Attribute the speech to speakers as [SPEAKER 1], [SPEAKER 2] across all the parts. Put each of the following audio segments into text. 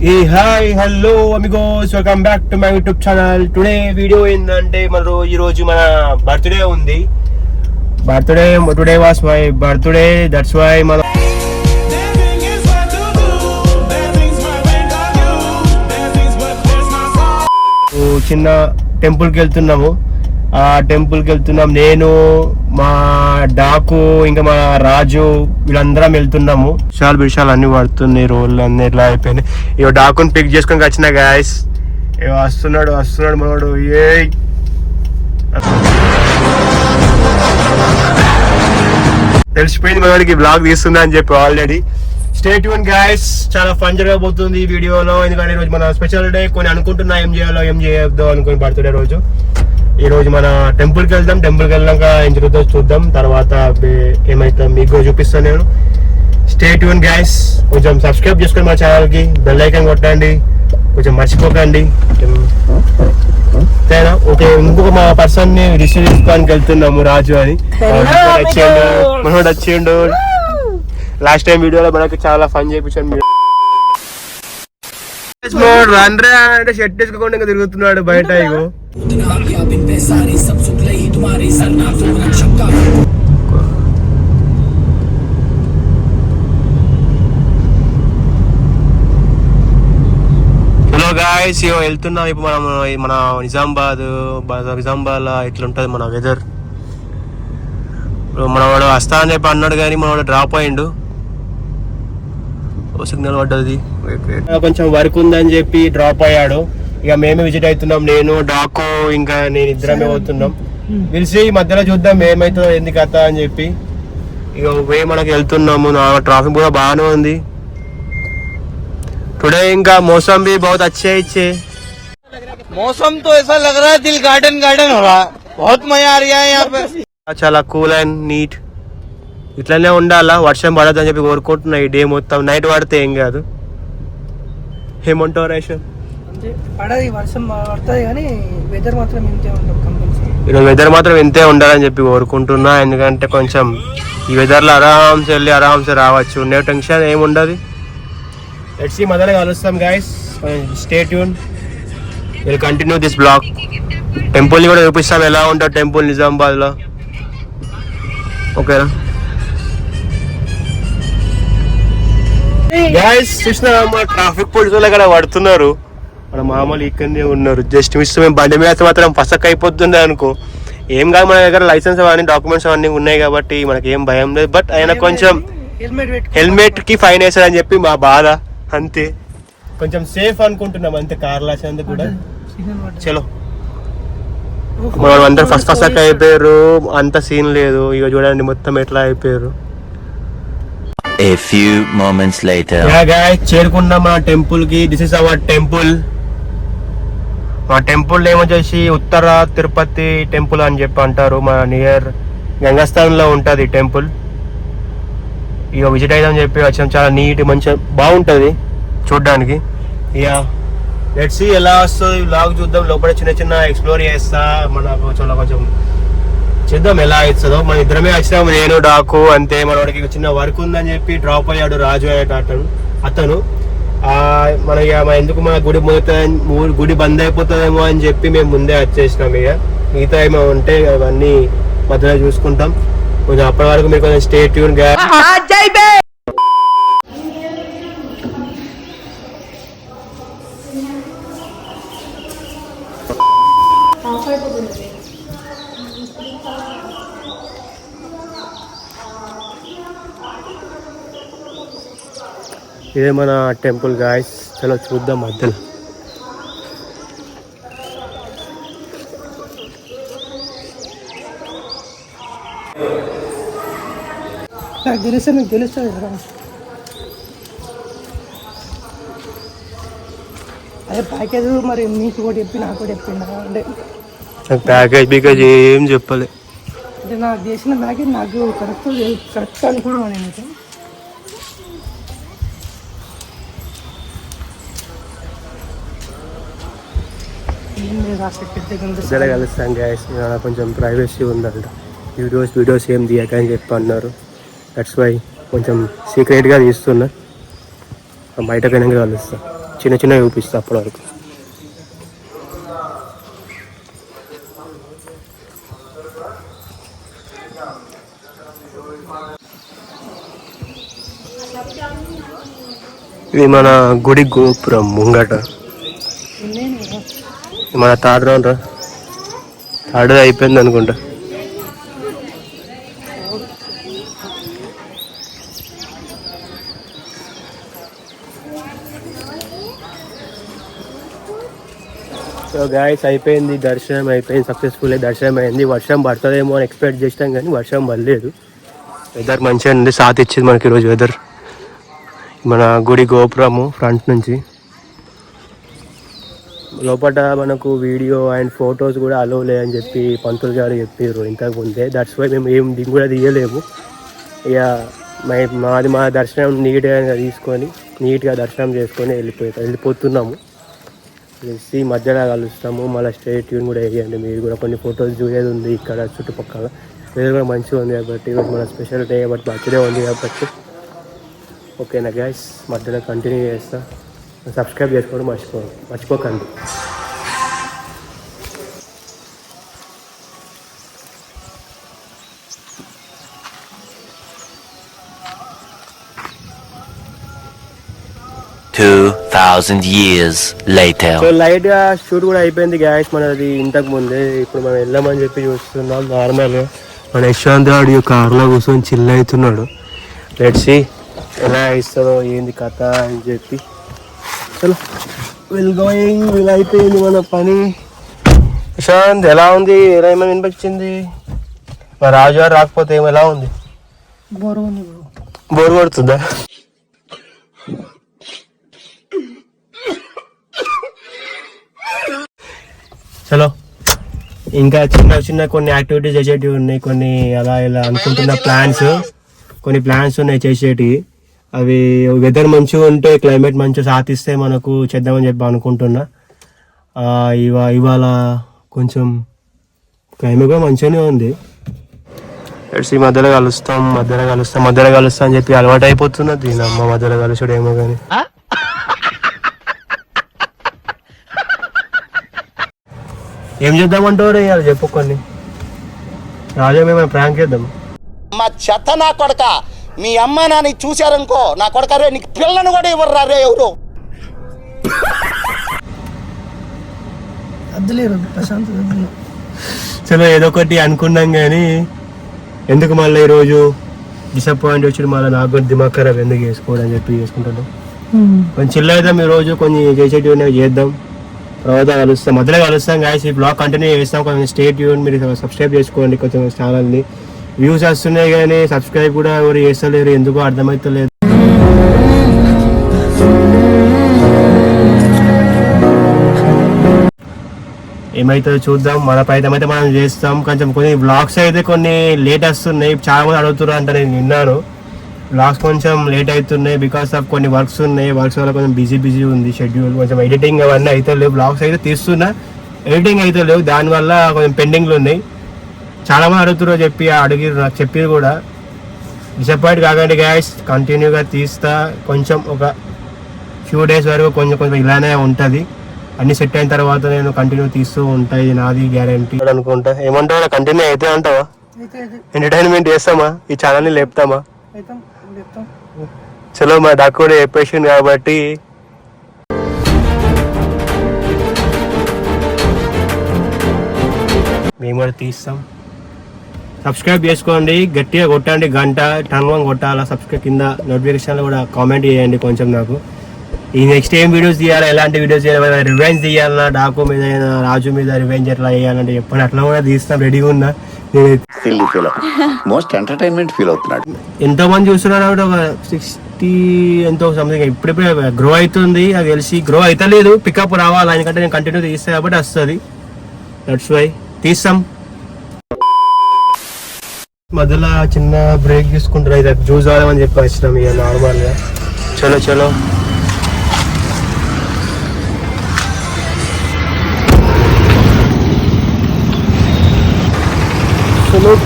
[SPEAKER 1] Hey, hi, hello amigos, welcome back to my YouTube channel. Today video ఏందంటే ఈ రోజు మన బర్త్డే ఉంది. Today was my birthday. That's why మన చిన్న టెంపుల్ కి వెళ్తున్నాము. ఆ టెంపుల్ కి వెళ్తున్నాం. నేను మా డాకు ఇంకా మా రాజు వీళ్ళందరం వెళ్తున్నాము. విషయాలు అన్ని పడుతున్నాయి. రోడ్లు అన్ని ఎట్లా అయిపోయినాయి. ఇక డాకుని పిక్ చేసుకొని వచ్చిన గాయస్. వస్తున్నాడు మనోడు. తెలిసిపోయింది మనోడికి బ్లాగ్ తీస్తున్నా అని చెప్పి ఆల్రెడీ. స్టే ట్యూన్ గాయస్, చాలా ఫన్ జరగబోతుంది ఈ వీడియోలో. ఎందుకంటే ఈరోజు మన స్పెషల్ డే. కొన్ని అనుకుంటున్నా ఏం చేయాలో ఏం చేయొద్దు అనుకుని బర్త్డే రోజు. ఈ రోజు మన టెంపుల్ కి వెళ్దాం. టెంపుల్ కి వెళ్ళాక ఏం జరుగుతుందో చూద్దాం. తర్వాత ఏమైతే మీకు చూపిస్తాను నేను. Stay tune guys. కొంచెం సబ్స్క్రైబ్ చేసుకొని మా ఛానల్ కి బెల్ ఐకాన్ కొట్టండి. కొంచెం మర్చిపోకండి. ఓకే, ఇంకొక మా పర్సన్ ని రిసీవ్ చేసుకోవడానికి వెళ్తున్నాము, రాజు అని. మనోడు వచ్చిండు. లాస్ట్ టైం వీడియోలో మనకి చాలా ఫన్ చేయించాను. రండ్రే అంటే షర్ట్ వేసుకోకుండా ఇంకా తిరుగుతున్నాడు బయట. ఇగో హలో గాయ్స్, వెళ్తున్నాం ఇప్పుడు మనం. మన నిజామాబాద్ లో ఎట్లుంటది మన వెదర్. మనవాడు వస్తా అని చెప్పి అన్నాడు కానీ మనవాడు డ్రాప్ అయ్యిండు. సిగ్నల్ పడ్డది. కొంచెం వర్క్ ఉందని చెప్పి డ్రాప్ అయ్యాడు. ఇక మేమే విజిట్ అవుతున్నాం. నేను డాకు ఇంకా నేను ఇద్దరమే పోతున్నాం. పిలిచి మధ్యలో చూద్దాం ఏమైతుందో ఎందుకు కథ అని చెప్పి ఇక మనకి వెళ్తున్నాము. ట్రాఫిక్ కూడా బాగానే ఉంది. టుడే ఇంకా मौसम भी बहुत अच्छे अच्छे.
[SPEAKER 2] मौसम तो ऐसा लग रहा है दिल गार्डन हो रहा है. बहुत मजा आ रहा है यहाँ पे.
[SPEAKER 1] చాలా కూల్ అండ్ నీట్. ఇట్లనే ఉండాలా. వర్షం పడదు అని చెప్పి కోరుకుంటున్నా. ఈ డే మొత్తం నైట్ పడితే ఏం కాదు. ఏమంటావు రేషన్? ఈరోజు వెదర్ మాత్రం ఇంతే ఉండాలని చెప్పి కోరుకుంటున్నా. ఎందుకంటే కొంచెం ఈ వెదర్లో ఆరామ్సే వెళ్ళి ఆరామ్సే రావచ్చు. ఉండే టెన్షన్ ఏముండదు. లెట్స్ సీ, మొదలు కలుస్తాం guys. Stay tune. Will continue this blog. Temple ని కూడా చూపిస్తాం ఎలా ఉంటుంది టెంపుల్ నిజామాబాద్ లో. ఓకేనా గైస్? చూసినా మా ట్రాఫిక్ పోలీసు వాళ్ళు ఇక్కడ పడుతున్నారు. మన మామూలు ఇక్కడనే ఉన్నారు. Just miss. మేము బండి మీద మాత్రం పసక్ అయిపోతుంది అనుకో. ఏం కాదు, మన దగ్గర లైసెన్స్ అవన్నీ డాక్యుమెంట్స్ అవన్నీ ఉన్నాయి కాబట్టి మనకి ఏం భయం లేదు. బట్ ఆయన కొంచెం హెల్మెట్ కి ఫైన్ వేసారని చెప్పి మా బాధ అంతే. కొంచెం సేఫ్ అనుకుంటున్నాం అంతే. కార్ లాసేందుకు కూడా. చలో, మనం అందరు ఫస్ట్ అయిపోయారు. అంత సీన్ లేదు. ఇక చూడండి మొత్తం ఎట్లా అయిపోయారు.
[SPEAKER 3] A few moments later.
[SPEAKER 1] Yeah guys, చేరుకున్నాం మన టెంపుల్ కి. This is our temple. మా టెంపుల్ ఏమొచ్చేసి ఉత్తర తిరుపతి టెంపుల్ అని చెప్పి అంటారు. మన నియర్ గంగాస్థానంలో ఉంటుంది టెంపుల్. ఇక విజిట్ అయిదామని చెప్పి వచ్చాం. చాలా నీట్, మంచిగా బాగుంటుంది చూడడానికి. ఇక లెట్స్ సీ ఎలా వస్తుంది వ్లాగ్ చూద్దాం. లోపల చిన్న చిన్న ఎక్స్ప్లోర్ చేస్తా. కొంచెం చూద్దాం ఎలా అవుతుందో. మన ఇద్దరమే వచ్చినాము, నేను డాకు అంతే. మనవాడికి చిన్న వర్క్ ఉందని చెప్పి డ్రాప్ అయ్యాడు రాజు అతను. ఎందుకు మన గుడి బంద్ అయిపోతుందేమో అని చెప్పి మేము ముందే వచ్చేసినాం. ఇక మిగతా ఏమో ఉంటే అవన్నీ మధ్యలో చూసుకుంటాం. కొంచెం అప్పటి వరకు మీరు కొంచెం స్టే ట్యూన్ గా. ఇదే మన టెంపుల్ గాయస్. చలో చూద్దాం మధ్యలో.
[SPEAKER 4] నాకు తెలిస్తే మీకు తెలుస్తుంది కదా. అదే ప్యాకేజ్ మరి మీకు కూడా చెప్పి నాకు కూడా చెప్పిండా అంటే
[SPEAKER 1] ప్యాకేజ్ ఏం చెప్పలే.
[SPEAKER 4] అంటే నాకు చేసిన ప్యాకేజ్ నాకు కరెక్ట్ అనుకున్నాను నేనైతే.
[SPEAKER 1] కలుస్తాం గ్యాస్. కొంచెం ప్రైవసీ ఉందంట. వీడియోస్ ఏం తీయకని చెప్పి అన్నారు. దట్స్ వై కొంచెం సీక్రెట్గా తీస్తున్నా. బయట కనుక కలుస్తాం. చిన్న చిన్న చూపిస్తా అప్పటి వరకు. ఇది మన గుడి గోపురం ముంగట. మన థర్డ్ రౌండ్ రా, థర్డ్ అయిపోయింది అనుకుంటా. సో గాయస్ అయిపోయింది, దర్శనం అయిపోయింది, సక్సెస్ఫుల్ దర్శనం అయింది. వర్షం పడుతుందేమో అని ఎక్స్పెక్ట్ చేసినాం కానీ వర్షం పడలేదు. వెదర్ మంచిగా ఉంది, సాత్ ఇచ్చింది మనకి ఈరోజు వెదర్. మన గుడి గోపురము ఫ్రంట్ నుంచి లోపల మనకు వీడియో అండ్ ఫొటోస్ కూడా అలో లేదని చెప్పి పంతులు గారు చెప్పారు ఇంతకు ముందే. దట్స్ వై మేము ఏం దీన్ని కూడా తీయలేము. ఇక మా దర్శనం నీట్గా తీసుకొని నీట్గా దర్శనం చేసుకొని వెళ్ళిపోతున్నాము. ఈ మధ్యలో కలుస్తాము. మళ్ళీ స్టేట్ ట్యూన్ కూడా వేయండి మీరు కూడా. కొన్ని ఫొటోస్ చూసేది ఉంది ఇక్కడ చుట్టుపక్కల. వెదర్ కూడా మంచిగా ఉంది కాబట్టి ఈరోజు మన స్పెషల్ డే కాబట్టి బర్త్డే ఉంది కాబట్టి. ఓకేనా గైస్, మధ్యలో కంటిన్యూ చేస్తా. సబ్స్క్రైబ్ చేసుకోవడం మర్చిపోకండి.
[SPEAKER 3] years later.
[SPEAKER 1] సో లైట్ గా షూట్ కూడా అయిపోయింది గ్యాస్ మనది ఇంతకు ముందే. ఇప్పుడు మనం వెళ్ళామని చెప్పి చూస్తున్నాం. నార్మల్గా మన యశ్వంత్ గారు కార్లో కూర్చొని చిల్ అవుతున్నాడు. లెట్స్ సీ ఎలా ఇస్తుందో ఏంది కథ అని చెప్పి. చలో వీళ్ళు అయిపోయింది మన పని. యశ్వంత్ ఎలా ఉంది? ఎలా ఏమైనా వినిపించింది? మా రాజు గారు రాకపోతే ఎలా ఉంది? బోర్ కొడుతుందా? చలో ఇంకా చిన్న కొన్ని యాక్టివిటీస్ చేసేటివి ఉన్నాయి. కొన్ని అలా ఇలా అనుకుంటున్న కొన్ని ప్లాన్స్ ఉన్నాయి చేసేటివి. అవి వెదర్ మంచిగా ఉంటే, క్లైమేట్ మంచిగా సాధిస్తే మనకు చేద్దామని చెప్పి అనుకుంటున్నా. ఇవాళ కొంచెం క్లైమేట్ కూడా మంచిగానే ఉంది. ఈ మధ్యలో కలుస్తాం అని చెప్పి అలవాటు అయిపోతున్నది. అమ్మ మధ్యలో కలుసుడు ఏమో కానీ. ఏం చేద్దామంటారు ఇవాళ చెప్పు కొన్ని. రాజా మేము ప్రాంక్ చేద్దాం.
[SPEAKER 5] మా చెత్త నా కొడక, మీ అమ్మ నాని చూశారనుకో నా కొడక రే, నీకు పిల్లను కూడా ఇవ్వరు రే ఎవరు.
[SPEAKER 1] చలో ఏదో ఒకటి అనుకున్నాం కానీ ఎందుకు మళ్ళీ ఈరోజు డిసప్పాయింట్ వచ్చి మళ్ళీ నాకు కూడా దిమాగ్ ఖరాబ్ ఎందుకు చేసుకోవడం అని చెప్పి చేసుకుంటాం. కొంచెం చిల్ అవుతాం ఈరోజు, కొన్ని చేసేటివి చేద్దాం. తర్వాత మధ్యలో కలుస్తాం గాయస్. ఈ బ్లాగ్ కంటిన్యూ చేస్తాం. కొంచెం స్టే ట్యూన్. మీరు సబ్స్క్రైబ్ చేసుకోండి కొంచెం ఛానల్ని. వ్యూస్ వస్తున్నాయి కానీ సబ్స్క్రైబ్ కూడా ఎవరు చేస్తలేరు, ఎందుకో అర్థమవుతలేదు. ఏమైతుందో చూద్దాం. మన ప్రయత్నం అయితే మనం చేస్తాం. కొన్ని బ్లాగ్స్ అయితే కొన్ని లేట్ వస్తున్నాయి. చాలా మంది అడుగుతున్నారు అంటే నేను విన్నాను. బ్లాగ్స్ కొంచెం లేట్ అవుతున్నాయి బికాస్ ఆఫ్ కొన్ని వర్క్స్ ఉన్నాయి. వర్క్స్ వల్ల కొంచెం బిజీ ఉంది షెడ్యూల్. కొంచెం ఎడిటింగ్ అవన్నీ అయితే లేవు. బ్లాగ్స్ అయితే తీస్తున్నా, ఎడిటింగ్ అయితే లేవు. దానివల్ల కొంచెం పెండింగ్లు ఉన్నాయి. చాలా మంది అడుగుతున్నారు నాకు చెప్పి కూడా. డిసప్పాయింట్ కాకండి గ్యాస్, కంటిన్యూగా తీస్తా. కొంచెం ఒక ఫ్యూ డేస్ వరకు కొంచెం ఇలానే ఉంటుంది. అన్ని సెట్ అయిన తర్వాత నేను కంటిన్యూ తీస్తూ ఉంటాయి. ఇది నాది గ్యారంటీ అనుకుంటా. ఏమంటావా? కంటిన్యూ అయితే అంటావా? ఎంటర్టైన్మెంట్ చేస్తామా? ఈ ఛానల్ని లేపుతామా? చలో మా డాక్ కూడా చెప్పేసింది కాబట్టి మేము కూడా తీస్తాం. సబ్స్క్రైబ్ చేసుకోండి, గట్టిగా కొట్టండి, గంట టన్ కొట్టాలా. సబ్స్క్రైబ్ కింద నోటిఫికేషన్లో కూడా కామెంట్ చేయండి కొంచెం నాకు. ఈ నెక్స్ట్ ఏం వీడియోస్ తీయాలా, ఎలాంటి వీడియోస్ చేయాలి, రివెంజ్ తీయాలన్నా, డాకు మీద రాజు మీద రివెంజ్ ఎట్లా చేయాలంటే చెప్పండి. అట్లా కూడా తీస్తాం, రెడీగా ఉన్నా.
[SPEAKER 6] మోస్ట్ ఎంటర్టైన్మెంట్ ఫీల్ అవుతున్నాడు.
[SPEAKER 1] ఎంతో మంది చూస్తున్నారు. ఒక 60 ఎంతో సంథింగ్. ఇప్పుడిప్పుడే గ్రో అవుతుంది. అది తెలిసి గ్రో అవుతలేదు, పికప్ రావాలి. ఎందుకంటే నేను కంటిన్యూ తీస్తాను కాబట్టి వస్తుంది. దట్స్ వై తీస్తాం. మధ్యలో చిన్న బ్రేక్ తీసుకుంటారు. అయితే జ్యూస్ తాగమని చెప్పి వచ్చినాం ఇక నార్మల్గా. చలో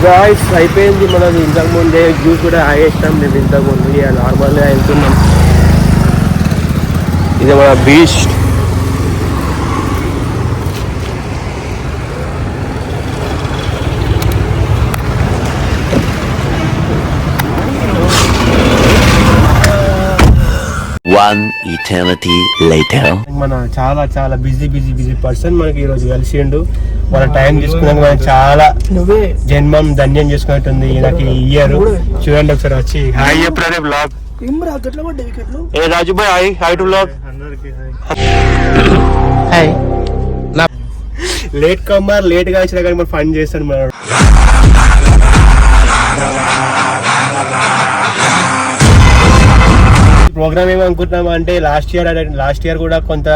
[SPEAKER 1] గాయ్స్ అయిపోయింది మనది. ఇంతకుముందే జ్యూస్ కూడా ఆగేసినాం మేము ఇంతకుముందు. ఇక నార్మల్గా వెళ్తున్నాం. ఇది మన బీస్ట్.
[SPEAKER 3] One eternity later.
[SPEAKER 1] మన చాలా చాలా బిజీ పర్సన్ మనకి ఈ రోజు కలిసిండు. మన టైం తీసుకున్నాక మనం చాలా
[SPEAKER 4] నువ్వే
[SPEAKER 1] జన్మం ధన్యం చేసుకున్నట్టుంది నాకు ఈ ఇయర్. చూడండి ఒకసారి వచ్చి హాయ్ చెప్పరే బ్లాగ్.
[SPEAKER 4] ఏం రా గట్ల పడ్డ వికెట్లు.
[SPEAKER 1] ఏ రాజు భాయ్ hi hi to blog.
[SPEAKER 2] Hi.
[SPEAKER 1] Latecomer late గా వచ్చినా కానీ మనం ఫన్ చేస్తాను మనం. ప్రోగ్రామ్ ఏమనుకుంటున్నాం అంటే లాస్ట్ ఇయర్ కూడా కొంత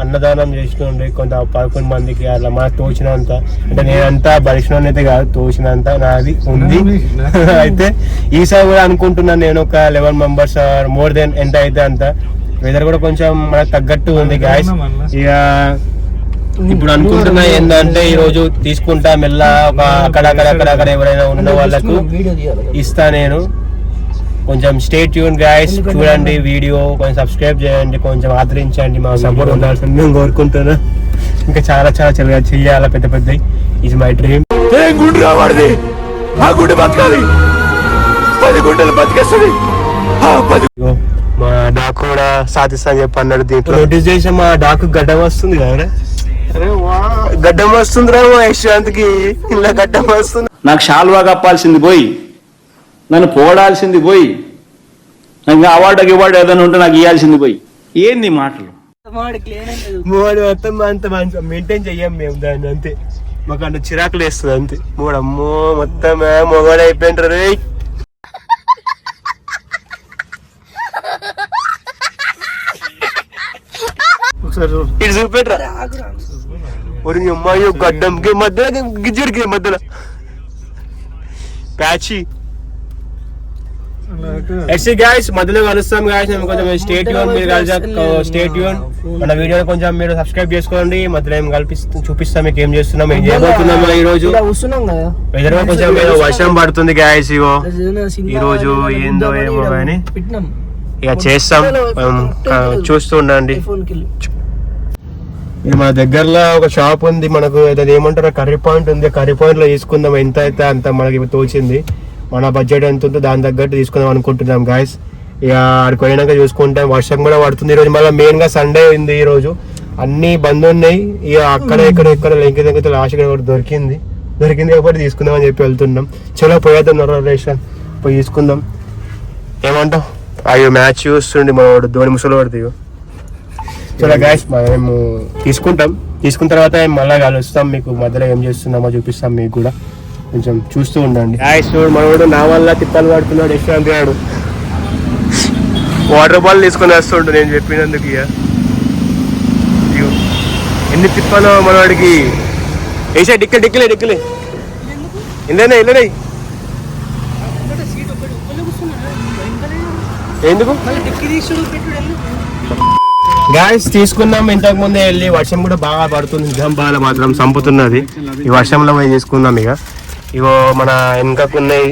[SPEAKER 1] అన్నదానం చేస్తుండే కొంత 11 మందికి అట్లా మనకు తోచినంత. అంటే నేనంతా బలిసిన అయితే కాదు, తోచినంత నాది ఉంది. అయితే ఈసారి కూడా అనుకుంటున్నాను నేను ఒక 11 మెంబర్స్ మోర్ దెన్ ఎంత అయితే అంత. వెదర్ కూడా కొంచెం మనకు తగ్గట్టు ఉంది గాయస్. ఇక ఇప్పుడు అనుకుంటున్నా ఏంటంటే ఈ రోజు తీసుకుంటా మెల్ల ఒక అక్కడ ఎవరైనా ఉన్న వాళ్ళకు ఇస్తా నేను. కొంచెం స్టే ట్యూన్ గైస్, చూడండి వీడియో, కొంచెం సబ్స్క్రైబ్ చేయండి, కొంచెం ఆదరించండి, మా సపోర్ట్ ఉండాల్సింది నేను కోరుకుంటున్నా. ఇంకా చాలా చెయ్యాలా పెద్ద పెద్ద. Is my dream. గుండు రావాడిది, ఆ గుండె బతకాలి, 10 గుండెలు బతికేస్తుంది. మా డాకు కూడా సాధిస్తా అని చెప్పి అన్నాడు. దీంట్లో నోటీస్ చేసా మా డాకు గడ్డం వస్తుంది కదా. అరే వా గడ్డం వస్తుందిరా మా యశ్వంత్కి, ఇలా గడ్డం వస్తుంది.
[SPEAKER 6] నాకు షాల్వా కప్పాల్సింది పోయి, నన్ను పోడాల్సింది పోయి, ఇంకా అవార్డు ఏదైనా ఉంటే నాకు ఇవ్వాల్సింది పోయి. ఏంది మాటలు?
[SPEAKER 1] మూడు మొత్తం అంత మంచి మెయింటైన్ చెయ్యం మేము దాన్ని, అంతే. మాకు అంత చిరాకులు వేస్తుంది అంతే. మూడమ్మో మొత్తం మొగడు అయిపోయింటారు రే. ఇటు చూపెట్టరా ఒరి అమ్మాయి గడ్డంకి మధ్యలో గిజ్జడికి మధ్యలో ప్యాచి. గైస్ మధ్యలో కలుస్తాం గైస్. మేము కొంచెం స్టే ట్యూన్, మీరు స్టే ట్యూన్. మన వీడియో కొంచెం మీరు సబ్స్క్రైబ్ చేసుకోండి. మధ్యలో ఏం చూపిస్తాం మీకు ఏం చేస్తున్నాం, ఏం చేయబోతున్నాం. ఈ రోజు వెదర్ కొంచెం వర్షం పడుతుంది గైస్. ఇగో ఈ రోజు ఏందో ఏమో కానీ ఇక చేస్తాం, చూస్తూ ఉండండి. మన దగ్గరలో ఒక షాప్ ఉంది మనకు, ఏమంటారు కర్రీ పాయింట్ ఉంది. కర్రీ పాయింట్ లో తీసుకుందాం, ఎంత అయితే అంత మనకి తోచింది. మన బడ్జెట్ ఎంత ఉందో దాని తగ్గట్టు తీసుకుందాం అనుకుంటున్నాం గాయస్. ఇక ఆడికి పోయినాక చూసుకుంటాం. వర్షం కూడా పడుతుంది ఈరోజు. మళ్ళీ మెయిన్ గా సండే ఉంది ఈ రోజు, అన్ని బంద్ ఉన్నాయి. ఇక అక్కడ ఇక్కడ లెంకి లాస్ట్ దొరికింది కాబట్టి తీసుకుందాం అని చెప్పి వెళ్తున్నాం. చలో పోయేద్దాం రేషన్ పోయి తీసుకుందాం. ఏమంటాం? అయ్యో మ్యాచ్ చూస్తుండే మనవాడు ధోని ముసలి పడుతుంది. చలో గాయస్ మేము తీసుకున్న తర్వాత మళ్ళీ కలుస్తాం. మీకు మధ్యలో ఏం చేస్తున్నామో చూపిస్తాం మీకు కూడా, కొంచెం చూస్తూ ఉండండి. గాయస్ మనవాడు నా వల్ల తిప్పలు పడుతున్నాడు. యశ్వంత్ గాడు వాటర్ బాల్ తీసుకొని వస్తుండు నేను చెప్పినందుకు. ఇక ఎన్ని తిప్పాలో మనవాడికి. వేసా డిక్కలే ఇల్లనే ఎందుకు గాయస్ తీసుకున్నాం. ఇంతకు ముందే వెళ్ళి వర్షం కూడా బాగా పడుతుంది, జంపాల మాత్రం చంపుతున్నది. ఈ వర్షంలో పోయి తీసుకున్నాం. ఇగో మన వెనకకున్నాయి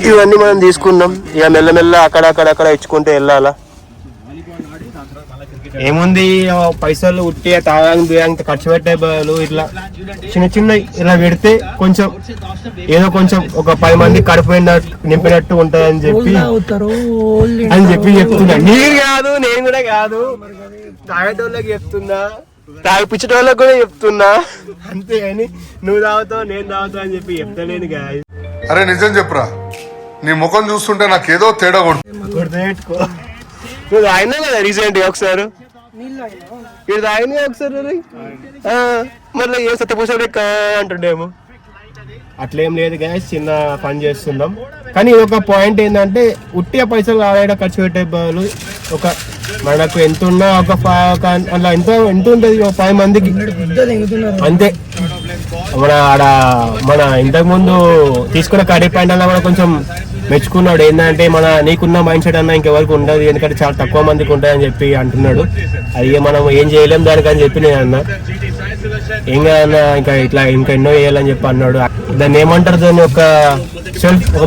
[SPEAKER 1] ఇవన్నీ మనం తీసుకున్నాం. ఇక మెల్లమెల్ల అక్కడ ఇచ్చుకుంటే వెళ్ళాలా. ఏముంది పైసలు ఉట్టి తాగంత ఖర్చు పెట్టే బదులు ఇట్లా చిన్న ఇలా పెడితే కొంచెం ఏదో కొంచెం ఒక 10 మంది కడుపు నింపినట్టు ఉంటదని చెప్పి చెప్తున్నా. నీరు కాదు, నేను కూడా కాదు, తాగేటోళ్ళకి చెప్తున్నా, తాగిపించేటోళ్ళకి కూడా చెప్తున్నా. అంతేగాని నువ్వు తాగుతావు నేను తాగుతావు అని చెప్పి చెప్తలేను గాయ.
[SPEAKER 7] అరే నిజం చెప్పురా, నీ ముఖం చూస్తుంటే నాకేదో తేడా
[SPEAKER 1] గుర్తుపెట్టుకో. నువ్వు తాగినా కదా రీసెంట్ గా ఒకసారి, ఇది తాగినా ఒకసారి మళ్ళీ ఏ సత్యపూస లెక్క అంటుండేమో. అట్లేం లేదు గాయస్, చిన్న పని చేస్తున్నాం. కానీ ఒక పాయింట్ ఏంటంటే ఉట్టిగా పైసలు ఆడ ఖర్చు పెట్టే బదులు ఒక మనకు ఎంత ఉన్నా అట్లా ఎంత ఉంటుంది 5 మందికి అంతే. మన ఇంతకు ముందు తీసుకున్న కర్రీ పాయింట్ అన్న కూడా కొంచెం మెచ్చుకున్నాడు. ఏంటంటే నీకున్న మైండ్ సెట్ అన్న ఇంకెవరికి ఉండదు, ఎందుకంటే చాలా తక్కువ మందికి ఉంటాయని చెప్పి అంటున్నాడు. అది మనం ఏం చేయలేం దానికి అని చెప్పి నేను అన్నా. ఏం కాదన్నా ఇంకా ఎన్నో చేయాలని చెప్పి అన్నాడు. దాన్ని ఏమంటారు, దాన్ని ఒక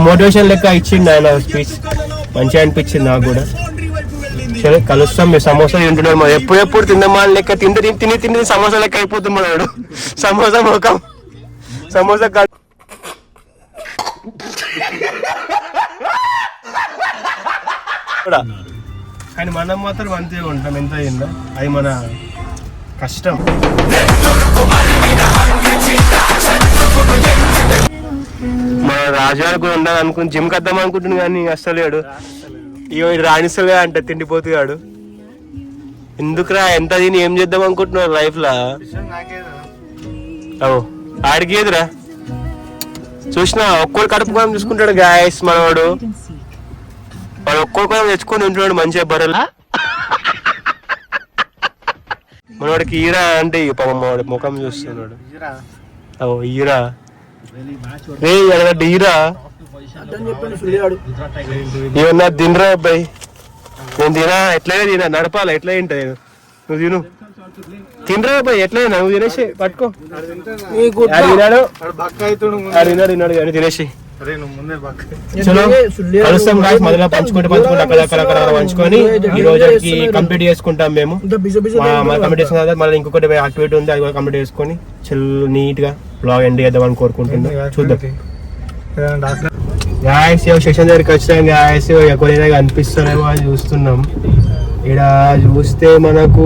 [SPEAKER 1] మోటివేషన్ లెక్క ఇచ్చిండు ఆయన స్పీచ్. మంచిగా అనిపించింది నాకు కూడా. సరే కలుస్తాం. మీరు సమోసా తింటున్నారు మరి ఎప్పుడెప్పుడు తిందామా లెక్క తిండి సమోసా లెక్క అయిపోతున్నాడు. సమోసా ముఖం సమోసా కానీ మనం మాత్రం అంతే ఉంటాం. ఎంత అయిందో అది మన కష్టం. మన రాజుగారు కూడా ఉండాలి అనుకుని జిమ్ కద్దాం అనుకుంటున్నాను కానీ అస్సలేడు. ఇక రాణిస్తలే అంటే తిండిపోతున్నాడు. ఎందుకురా ఎంత తిని ఏం చేద్దాం అనుకుంటున్నారు లైఫ్ లా? ఆడికి ఏదిరా చూసినా ఒక్కడు కడుపుకోవడం చూసుకుంటాడు గాయస్ మనవాడు. వాడు ఒక్కొక్క తెచ్చుకొని ఉంటున్నాడు మంచిగా బర్రెలు. మనవాడికి ఈరా అంటే పాపం వాడి ముఖం చూస్తున్నాడు. ఈరా రే అడగడ్డ ఈరా ఏమన్నా తినరా అబ్బాయి? నేను తినా ఎట్లయినా తినా నడపాలా ఎట్లా తింటా నేను? నువ్వు తిను తినరా అబ్బాయి ఎట్లయినా నువ్వు తినేసి పట్టుకో. తిన్నాడు తిన్నాడు కానీ తినేసి కలుస్తాం గాయ్స్. మొదలు పంచుకుంటే అక్కడ పంచుకొని ఈ రోజుకి కంప్లీట్ చేసుకుంటాం మేము. కంప్లీట్ చేసుకున్న తర్వాత మళ్ళీ ఇంకొకటి యాక్టివిటీ ఉంది అది కూడా కంప్లీట్ చేసుకొని నీట్ గా బ్లాగ్ ఎండ్ చేద్దాం అని కోరుకుంటున్నాం. చూద్దాం గాయ్స్. సెషన్ దగ్గరికి వచ్చినాం గాయ్స్. ఎక్కడైనా అనిపిస్తారేమో అని చూస్తున్నాం. ఇక్కడ చూస్తే మనకు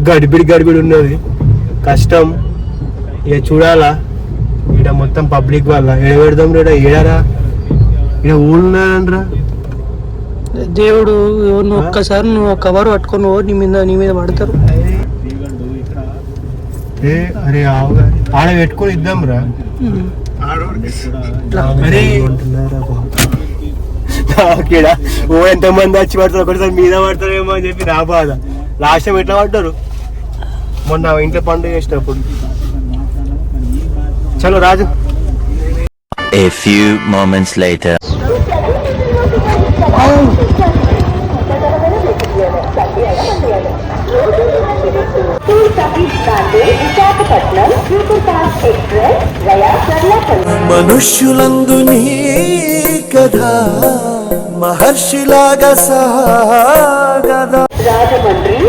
[SPEAKER 1] గడిబిడి ఉన్నది కష్టం. ఇక చూడాలా ఇక్కడ మొత్తం పబ్లిక్ వల్ల ఏడబెడదాం రేడా ఏడారా ఇక్కడ ఊళ్ళన్నారా
[SPEAKER 4] దేవుడు నువ్వు ఒక్కసారి నువ్వు ఒక కవర్ పట్టుకొని నీ మీద పడతారు.
[SPEAKER 1] అరే ఆడ పెట్టుకొని ఇద్దాం రా. ఓ ఎంతమంది వచ్చి పడతారు ఒకటిసారి మీద పడతారేమో అని చెప్పి నా బాధ. లాస్ట్ టైం ఎట్లా పడ్డారు మొన్న ఇంట్లో పండుగ చేసినప్పుడు. చలో రాజు.
[SPEAKER 3] A few moments later.
[SPEAKER 8] మనుష్యులందు నీ కథ మహర్షిలాగా సాగదా. Rajahmundry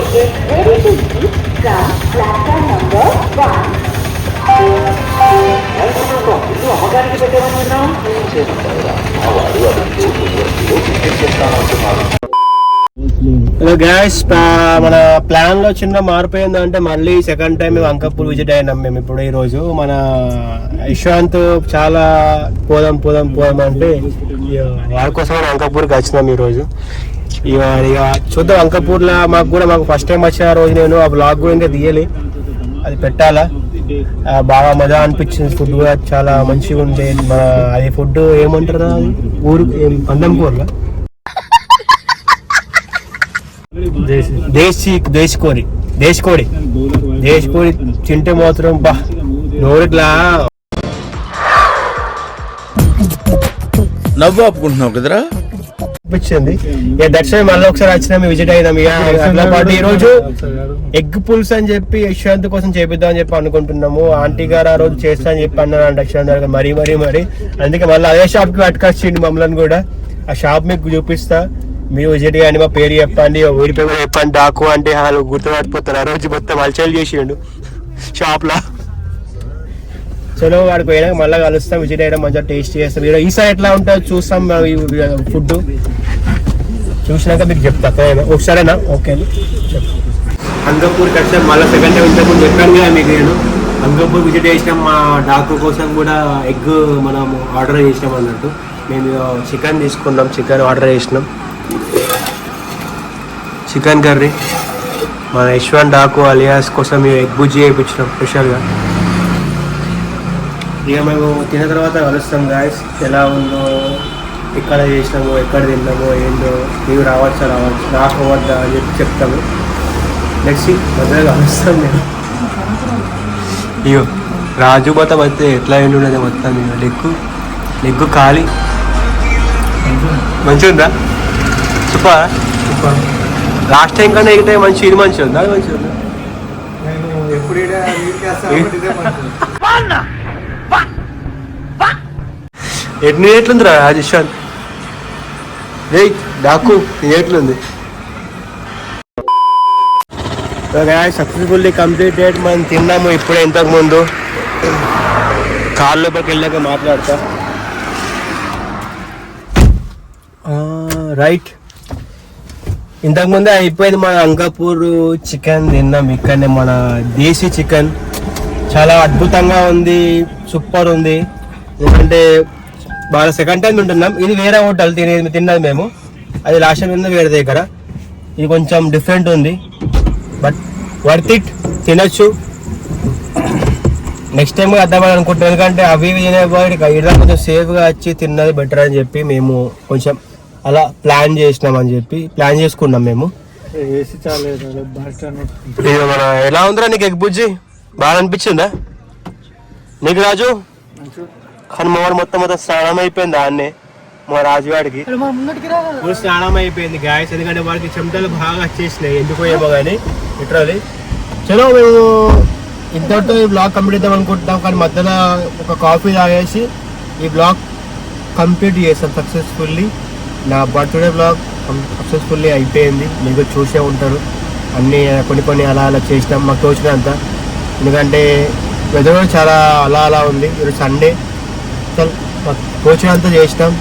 [SPEAKER 1] hello guys. మన ప్లాన్ లో చిన్న మార్పు ఏంటంటే మళ్ళీ సెకండ్ టైం మేము అంకపూర్ విజిట్ అయినాం మేము ఇప్పుడు. ఈ రోజు మన యశ్వంత్ చాలా పోదాం అంటే వారి కోసం అంకపూర్కి వచ్చినాం ఈ రోజు. ఇక చూద్దాం అంకపూర్ లో మాకు ఫస్ట్ టైం వచ్చిన రోజు నేను ఆ బ్లాగ్ కూడా ఇంకా తీయాలి, అది పెట్టాలా. బాగా మజా అనిపించింది. ఫుడ్ కూడా చాలా మంచిగా ఉండే. మన అది ఫుడ్ ఏమంటారు అది ఊరు పందంపూర్లో దేశకోడి తింటే మాత్రం బా నోరుట్లా
[SPEAKER 2] నవ్వు ఆపుకుంటున్నావు కదరా
[SPEAKER 1] అనిపించింది. ఇక దర్శనం మళ్ళీ ఒకసారి వచ్చినా మేము విజిట్ అయినాం. ఇక అట్లా పాటు ఈ రోజు ఎగ్ పుల్స్ అని చెప్పి యశ్వంత్ కోసం చేపిద్దాం అని చెప్పి అనుకుంటున్నాము. ఆంటీ గారు ఆ రోజు చేస్తా అని చెప్పి అన్నారు యశ్వంత్ గారు మరి అందుకే మళ్ళీ అదే షాప్ కి పట్టుకొచ్చిండు మమ్మల్ని కూడా. ఆ షాప్ మీకు చూపిస్తా, మీరు విజిట్ కానీ మా పేరు చెప్పండి, ఊరి పేరు చెప్పండి. డాకు అంటే వాళ్ళు గుర్తుపడిపోతారు. ఆ రోజు మొత్తం హల్చల్ చేసిండు షాప్ లా. చలో వాడికి పోయినాక మళ్ళీ కలుస్తాం, విజిట్ అయ్యడం మంచిగా టేస్ట్ చేస్తాం. ఈసారి ఎట్లా ఉంటుందో చూస్తాం. ఫుడ్ చూసినాక మీకు చెప్తా ఒకసారేనా? ఓకే అంగపూర్కి వచ్చాం మళ్ళీ సెకండ్ టైం. ఇంతకుముందు చెప్పాను కదా మీకు నేను అంగపూర్ విజిట్ చేసినాం. మా డాకు కోసం కూడా ఎగ్ మనం ఆర్డర్ చేసినాం అన్నట్టు. మేము చికెన్ తీసుకున్నాం, చికెన్ ఆర్డర్ చేసినాం, చికెన్ కర్రీ. మన యశ్వంత్ డాకు అలియాస్ కోసం ఎగ్ బుజ్జి చేయించినాం స్పెషల్గా. ఇక మేము తిన్న తర్వాత కలుస్తాం గాయస్. ఎలా ఉందో, ఎక్కడ చేసినామో, ఎక్కడ తిన్నామో, ఏందో మీరు రావచ్చు నాకు వద్దా అని చెప్పి చెప్తాము. నెక్స్ట్ మధ్యలో కలుస్తాం నేను. ఇగో రాజు మొత్తం అయితే ఎట్లా ఉండేది మొత్తం. ఇక లెగ్గు ఖాళీ మంచిగా ఉందా? సూపర్. లాస్ట్ టైం కన్నా ఈ టైం మంచిగా ఉందా? మంచిగా ఉందా? ఎట్లుందిరా రాజేశ్వంత్? రే డాకు ఎట్లుంది? Successfully completed. మనం తిన్నాము ఇప్పుడే ఇంతకు ముందు. కార్ లోపలికి వెళ్ళాక మాట్లాడతా. రైట్, ఇంతకుముందే అయిపోయింది మన అంకాపూర్ చికెన్ తిన్నాం. ఇక్కడనే మన దేశీ చికెన్ చాలా అద్భుతంగా ఉంది, సూపర్ ఉంది. ఎందుకంటే బాగా సెకండ్ టైం తింటున్నాం. ఇది వేరే హోటల్ తిన్నది మేము, అది లాస్ట్ టైం తిన్నది వేరే దగ్గర. ఇది కొంచెం డిఫరెంట్ ఉంది, బట్ వర్త్ ఇట్, తినచ్చు. నెక్స్ట్ టైం వద్దామని అనుకుంటున్నాం, ఎందుకంటే అవి తినేవాడికి ఇక్కడ కొంచెం సేఫ్గా వచ్చి తిన్నది బెటర్ అని చెప్పి మేము కొంచెం అలా ప్లాన్ చేసుకున్నాం మేము. ఇది మన ఎలా ఉందిరా నీకు ఎగ్ బుజ్జి? బాగా అనిపించిందా నీకు రాజు? కానీ మా మొత్తం స్నానం అయిపోయింది ఆన్నే మా రాజుగాడికి. స్నానం అయిపోయింది గాయస్, ఎందుకంటే వాడికి చెమటలు బాగా వచ్చేసినాయి, ఎందుకో ఏమో కానీ లిటరల్లీ. చలో మేము ఇంతటితో ఈ బ్లాగ్ కంప్లీట్ చేద్దాం అనుకుంటున్నాం, కానీ మధ్యలో ఒక కాఫీ తాగేసి ఈ బ్లాగ్ కంప్లీట్ చేస్తాం సక్సెస్ఫుల్లీ. నా బర్త్డే బ్లాగ్ సక్సెస్ఫుల్లీ అయిపోయింది, మీకు చూసే ఉంటారు. అన్నీ కొన్ని అలా చేసినాం మాకు తోచినంత, ఎందుకంటే వెదర్ చాలా అలా ఉంది. ఈరోజు సండే, మాకు తోచినంత చేసినాం.